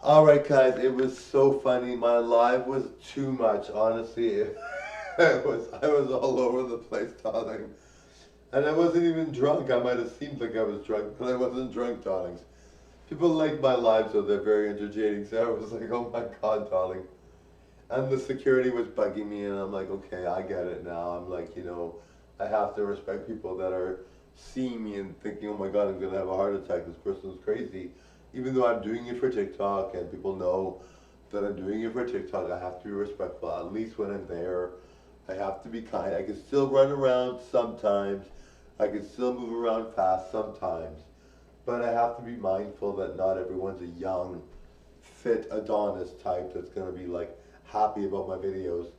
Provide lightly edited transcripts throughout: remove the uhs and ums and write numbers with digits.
All right, guys, it was so funny. My live was too much, honestly. I was all over the place talking, and I wasn't even drunk. I might have seemed like I was drunk, but I wasn't drunk, darlings. People like my lives, so they're very entertaining. So I was like, oh my god, darling. And the security was bugging me, and I'm like, okay, I get it now. I'm like, I have to respect people that are seeing me and thinking, oh my god, I'm gonna have a heart attack. This person's crazy. Even though I'm doing it for TikTok, and people know that I'm doing it for TikTok, I have to be respectful. At least when I'm there, I have to be kind. I can still run around sometimes. I can still move around fast sometimes. But I have to be mindful that not everyone's a young, fit Adonis type that's gonna be like happy about my videos,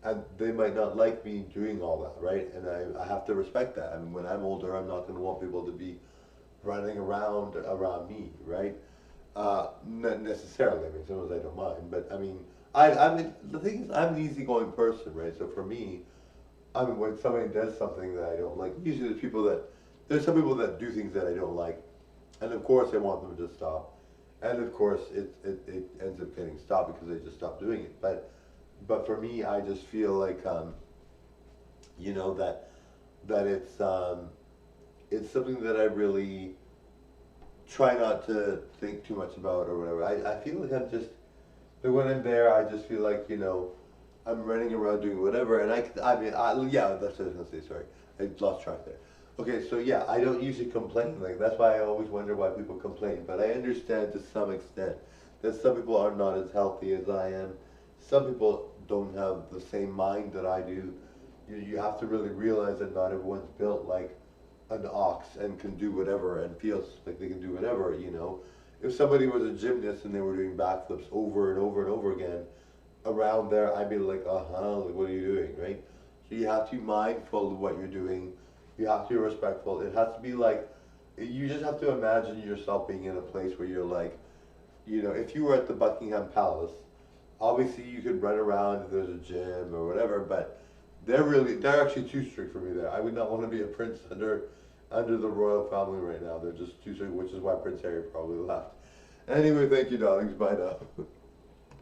and they might not like me doing all that, right? And I have to respect that. I mean, when I'm older, I'm not gonna want people to be running around me, right? Not necessarily. I mean, sometimes I don't mind, but I mean, I mean, the thing is, I'm an easygoing person, right? So for me, I mean, when somebody does something that I don't like, usually there's some people that do things that I don't like, and of course I want them to stop. And of course it ends up getting stopped because they just stop doing it. But for me, I just feel like, that it's something that I really try not to think too much about or whatever. I feel like but when I'm there, I just feel like, I'm running around doing whatever, and yeah, that's what I was gonna say. Sorry, I lost track there. Okay, so yeah, I don't usually complain. Like that's why I always wonder why people complain. But I understand to some extent that some people are not as healthy as I am. Some people don't have the same mind that I do. You have to really realize that not everyone's built like an ox and can do whatever and feels like they can do whatever. If somebody was a gymnast and they were doing backflips over and over and over again, around there, I'd be like, like, what are you doing, right? So you have to be mindful of what you're doing. You have to be respectful. It has to be like, you just have to imagine yourself being in a place where you're like, if you were at the Buckingham Palace, obviously you could run around if there's a gym or whatever, but they're actually too strict for me there. I would not want to be a prince under the royal family right now. They're just too strict, which is why Prince Harry probably left. Anyway, thank you, darlings. Bye now.